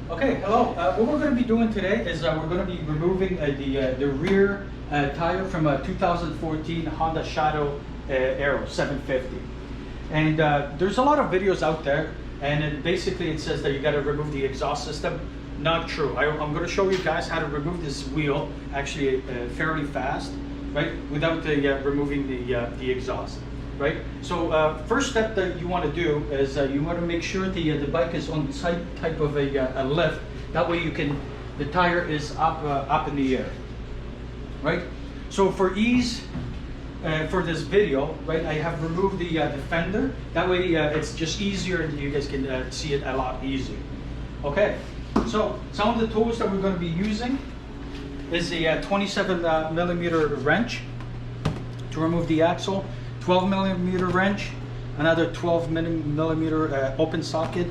Okay, hello. What we're going to be doing today is we're going to be removing the rear tire from a 2014 Honda Shadow Aero 750. And there's a lot of videos out there, and basically it says that you got to remove the exhaust system. Not true. I'm going to show you guys how to remove this wheel actually fairly fast, right? Without removing the exhaust. Right. So first step that you want to do is you want to make sure the bike is on some type of a lift. That way the tire is up in the air. Right. So for ease, for this video, right, I have removed the fender. That way it's just easier and you guys can see it a lot easier. Okay. So some of the tools that we're going to be using is a 27 millimeter wrench to remove the axle. 12 millimeter wrench, another 12 millimeter open socket,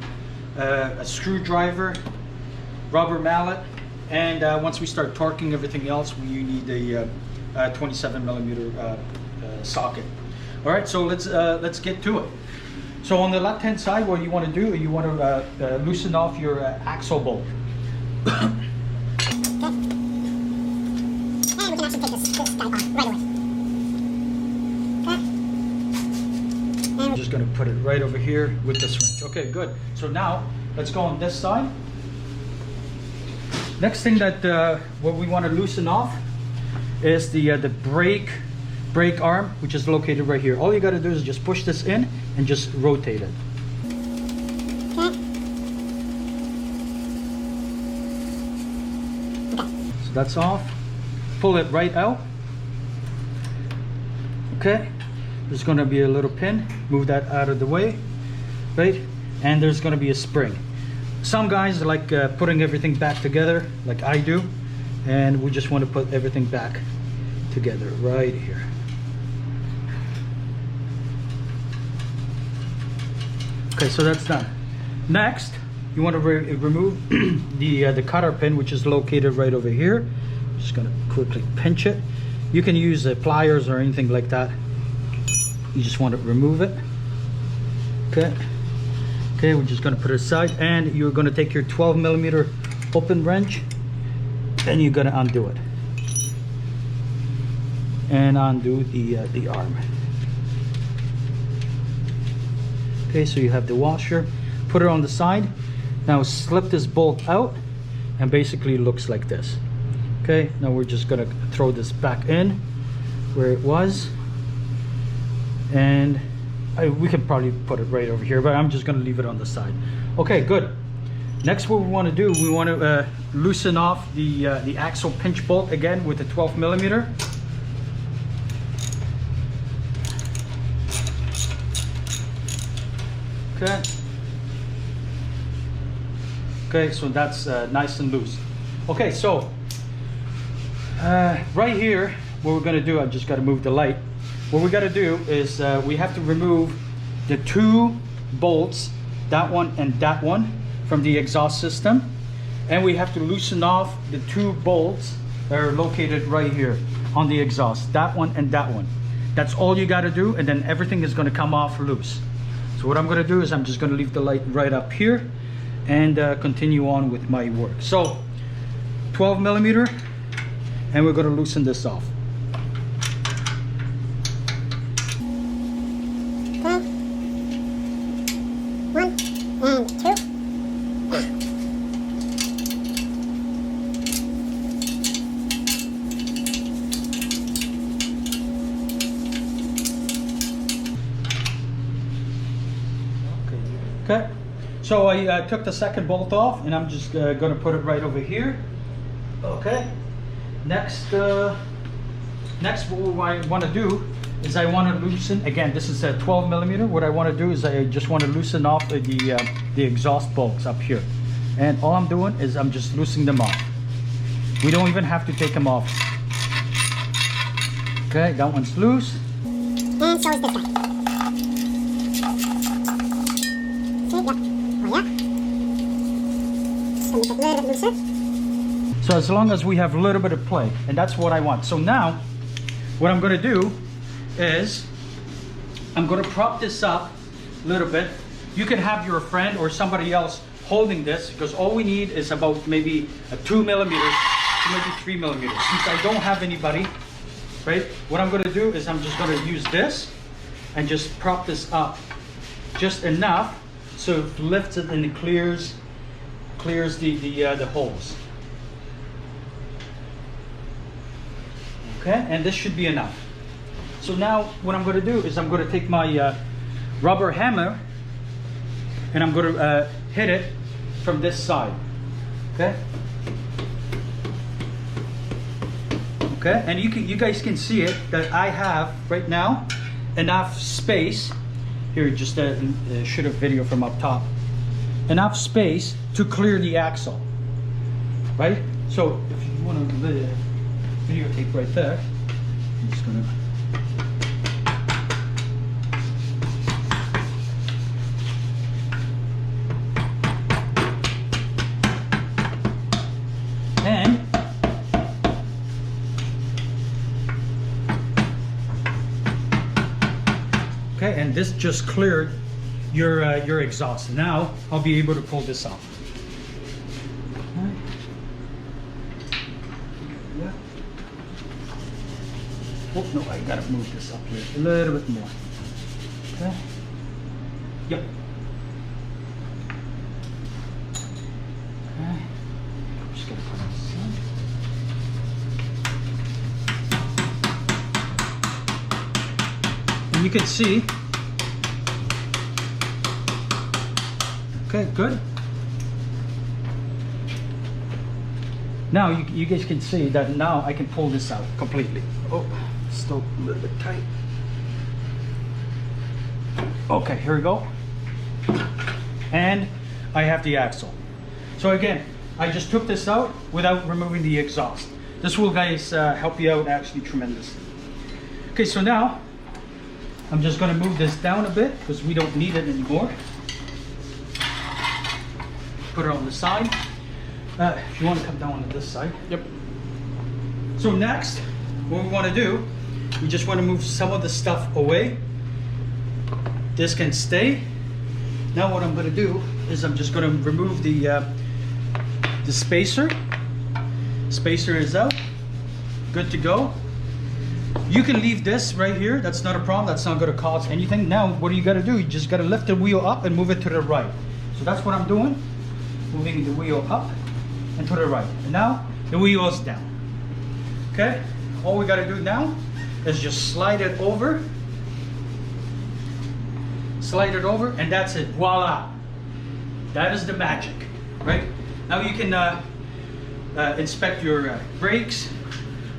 a screwdriver, rubber mallet, and once we start torquing everything else, we need a 27 millimeter socket. All right, so let's get to it. So on the left hand side, what you want to do, you want to loosen off your axle bolt. Okay. And we can actually take this guy off right away. I'm just going to put it right over here with this wrench. Okay, good. So now let's go on this side. Next thing that what we want to loosen off is the brake arm, which is located right here. All you got to do is just push this in and just rotate it. Okay. So that's off. Pull it right out. Okay. There's going to be a little pin. Move that out of the way, right? And there's going to be a spring. Some guys like putting everything back together, like I do, and we just want to put everything back together right here. Okay, so that's done. Next, you want to remove the cutter pin, which is located right over here. Just going to quickly pinch it. You can use pliers or anything like that. You just want to remove it. Okay, we're just going to put it aside, and you're going to take your 12 millimeter open wrench and you're going to undo it and undo the arm. Okay, so you have the washer. Put it on the side. Now slip this bolt out, and basically it looks like this. Okay, now we're just going to throw this back in where it was. And we could probably put it right over here, but I'm just going to leave it on the side. Okay, good. Next, what we want to do, we want to loosen off the axle pinch bolt again with the 12 millimeter. Okay. Okay, so that's nice and loose. Okay, so right here, what we're going to do, I just got to move the light. What we got to do is we have to remove the two bolts, that one and that one, from the exhaust system, and we have to loosen off the two bolts that are located right here on the exhaust, that one and that one. That's all you got to do, and then everything is going to come off loose. So what I'm going to do is I'm just going to leave the light right up here and continue on with my work. So 12 millimeter, and we're going to loosen this off. Okay, so I took the second bolt off, and I'm just going to put it right over here. Okay, next what I want to do is I want to loosen, again, this is a 12 millimeter. What I want to do is I just want to loosen off the exhaust bolts up here. And all I'm doing is I'm just loosening them off. We don't even have to take them off. Okay, that one's loose. And so is this guy. Just gonna make it a little bit looser. So as long as we have a little bit of play, and that's what I want. So now, what I'm going to do is I'm going to prop this up a little bit. You can have your friend or somebody else holding this, because all we need is about maybe a 2 millimeters to maybe 3 millimeters. Since I don't have anybody, right? What I'm gonna do is I'm just gonna use this and just prop this up just enough so it lifts it and it clears the holes. Okay, and this should be enough. So now what I'm gonna do is I'm gonna take my rubber hammer and I'm gonna hit it from this side. Okay. Okay, and you guys can see it that I have right now enough space here. Just shoot a video from up top. Enough space to clear the axle, right? So if you want to videotape right there, I'm just gonna. And okay, and this just cleared your exhaust. Now I'll be able to pull this off. Okay. Yeah. Oh no, I gotta move this up here a little bit more. Okay. Yep. Okay. I'm just gonna put this in. And you can see. Okay, good. Now you guys can see that now I can pull this out completely. Oh, still a little bit tight. Okay, here we go. And I have the axle. So again, I just took this out without removing the exhaust. This will, guys, help you out actually tremendously. Okay, so now I'm just gonna move this down a bit because we don't need it anymore. Put it on the side. If you want to come down on this side. Yep. So next, what we want to do, we just want to move some of the stuff away. This can stay. Now what I'm going to do is I'm just going to remove the spacer. Spacer is out. Good to go. You can leave this right here. That's not a problem. That's not going to cause anything. Now what do you got to do? You just got to lift the wheel up and move it to the right. So that's what I'm doing. Moving the wheel up and to the right. And now the wheel is down. Okay? All we got to do now is just slide it over. Slide it over, and that's it. Voila. That is the magic, right? Now you can inspect your brakes,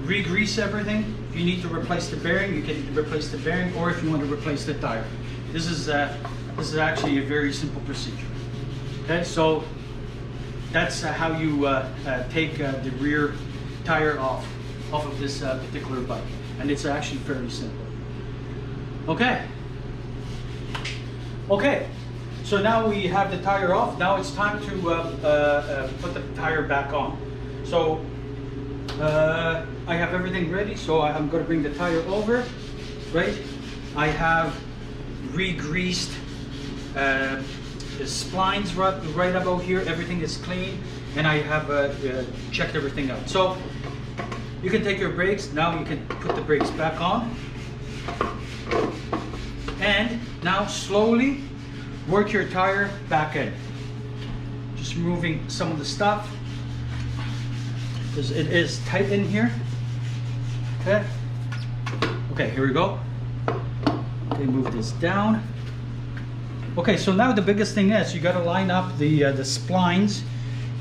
re-grease everything. If you need to replace the bearing, you can replace the bearing, or if you want to replace the tire. This is actually a very simple procedure. Okay, so that's how you take the rear tire off of this particular bike, and it's actually fairly simple. Okay. Okay. So now we have the tire off. Now it's time to put the tire back on. So I have everything ready. So I'm going to bring the tire over. Right. I have re-greased. The splines right about here, everything is clean, and I have checked everything out. So you can take your brakes. Now you can put the brakes back on, and now slowly work your tire back in. Just removing some of the stuff because it is tight in here. Okay. Okay, here we go. Okay, move this down. Okay, so now the biggest thing is you got to line up the splines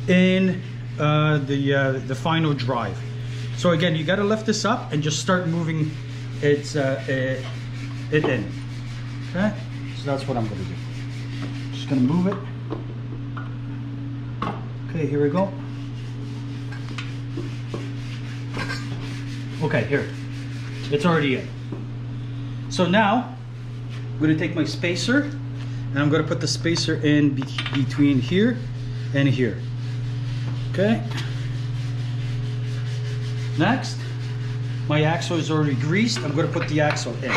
in the final drive. So again, you got to lift this up and just start moving it in. Okay, so that's what I'm going to do. Just going to move it. Okay, here we go. Okay, here. It's already in. So now I'm going to take my spacer. And I'm going to put the spacer in between here and here. Okay. Next, my axle is already greased. I'm going to put the axle in.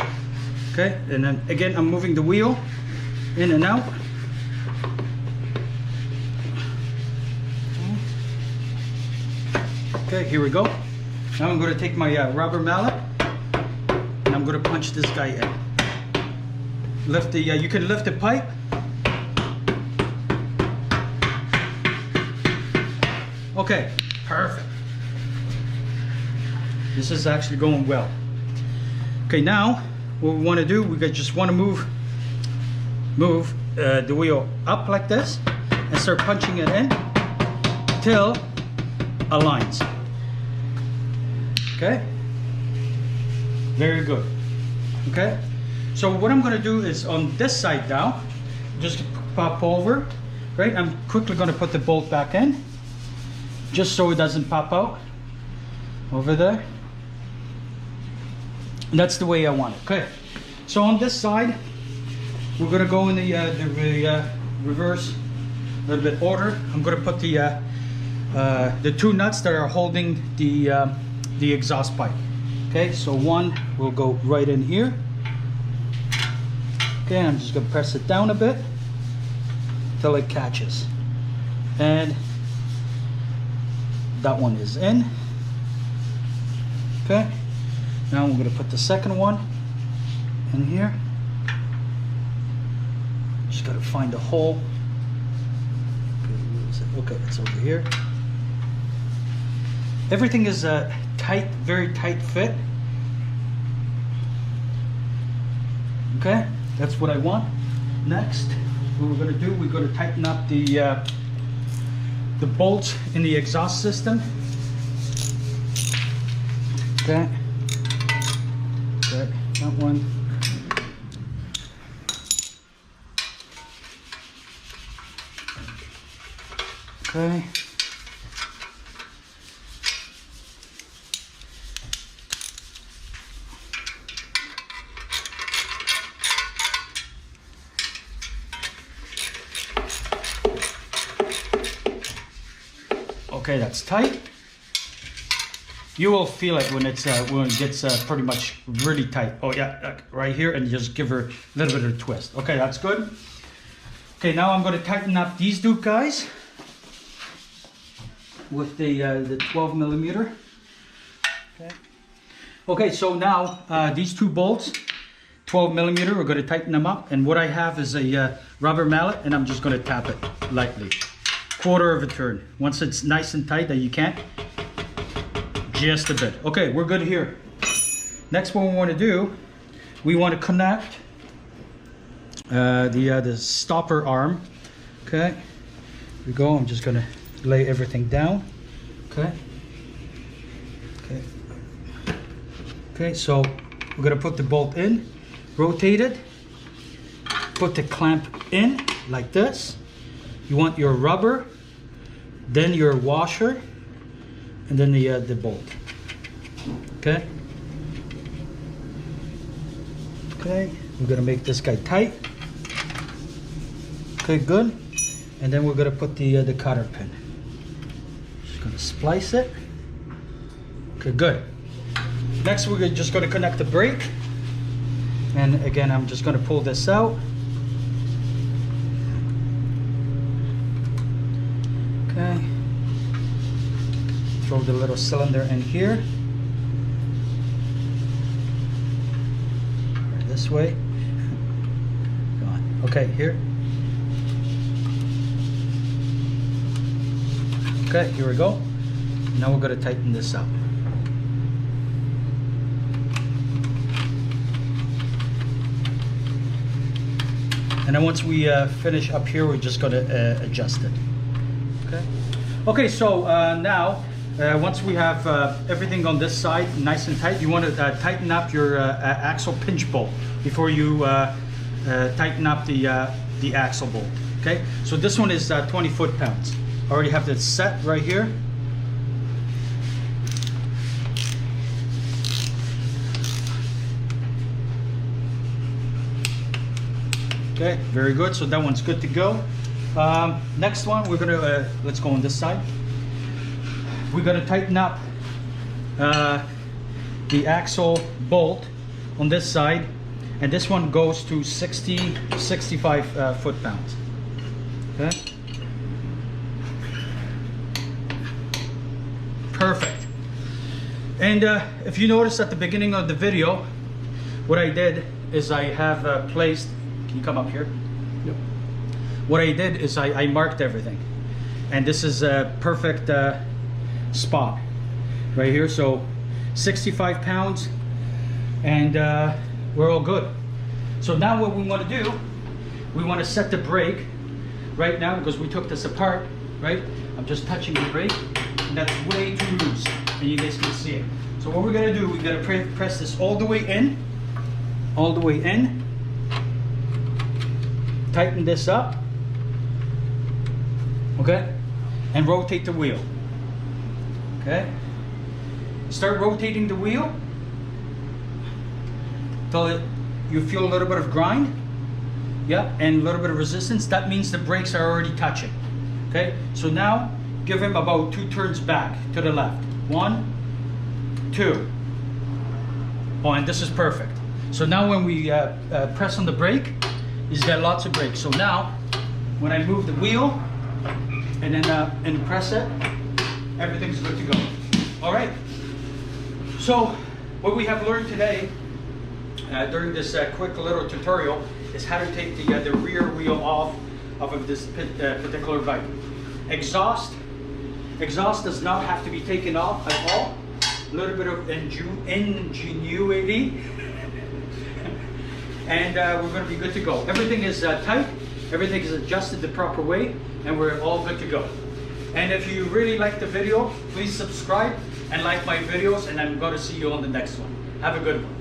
Okay. And then again, I'm moving the wheel in and out. Okay, here we go. Now I'm going to take my rubber mallet and I'm going to punch this guy in. Lift the, you can lift the pipe. Okay, perfect. This is actually going well. Okay, now what we want to do, we just want to move the wheel up like this and start punching it in till aligns. Okay, very good. Okay, so what I'm going to do is on this side now, just pop over, right? I'm quickly going to put the bolt back in just so it doesn't pop out over there. And that's the way I want it. Okay, so on this side we're going to go in the reverse a little bit order. I'm going to put the two nuts that are holding the exhaust pipe. Okay, so one will go right in here. Okay, I'm just going to press it down a bit till it catches, and that one is in. Okay, now I'm going to put the second one in here. Just got to find a hole. Okay, where is it? Okay, it's over here. Everything is tight, very tight fit. Okay, that's what I want. Next, what we're going to do, we're going to tighten up the bolts in the exhaust system. Okay. Okay, that one. Okay. Okay, that's tight. You will feel it when it gets pretty much really tight. Oh yeah, right here, and just give her a little bit of a twist. Okay, that's good. Okay, now I'm going to tighten up these two guys with the 12 millimeter. Okay. Okay, so now these two bolts, 12 millimeter, we're going to tighten them up. And what I have is a rubber mallet, and I'm just going to tap it lightly. Quarter of a turn. Once it's nice and tight that you can't, just a bit. Okay, we're good here. Next, what we want to do, we want to connect the stopper arm. Okay, here we go. I'm just gonna lay everything down. Okay. Okay. Okay. So we're gonna put the bolt in, rotate it, put the clamp in like this. You want your rubber, then your washer, and then the bolt. Okay. Okay. We're gonna make this guy tight. Okay, good. And then we're gonna put the cotter pin. Just gonna splice it. Okay, good. Next, we're just gonna connect the brake. And again, I'm just gonna pull this out. Okay. Throw the little cylinder in here. This way. Come on. Okay, here. Okay, here we go. Now we're going to tighten this up. And then once we finish up here, we're just going to adjust it. Okay. Okay, so now once we have everything on this side nice and tight, you want to tighten up your axle pinch bolt before you tighten up the axle bolt. Okay, so this one is 20 foot-pounds. I already have this set right here. Okay, very good. So that one's good to go. Next one, we're gonna let's go on this side. We're gonna tighten up the axle bolt on this side, and this one goes to 65 foot-pounds. Okay. Perfect. And if you notice at the beginning of the video, what I did is I have placed, can you come up here? Yep. What I did is I marked everything. And this is a perfect spot right here. So 65 pounds and we're all good. So now what we want to do, we want to set the brake right now because we took this apart, right? I'm just touching the brake and that's way too loose and you guys can see it. So what we're going to do, we're going to press this all the way in, tighten this up, okay, and rotate the wheel, okay. Start rotating the wheel till you feel a little bit of grind, yeah, and a little bit of resistance. That means the brakes are already touching, okay. So now give him about 2 turns back to the left. 1, 2. Oh, and this is perfect. So now when we press on the brake, he's got lots of brakes. So now when I move the wheel and then and press it, everything's good to go. All right. So what we have learned today during this quick little tutorial is how to take the rear wheel off of this particular bike. Exhaust does not have to be taken off at all. A little bit of ingenuity and we're going to be good to go. Everything is tight, everything is adjusted the proper way, and we're all good to go. And if you really like the video, please subscribe and like my videos, and I'm going to see you on the next one. Have a good one.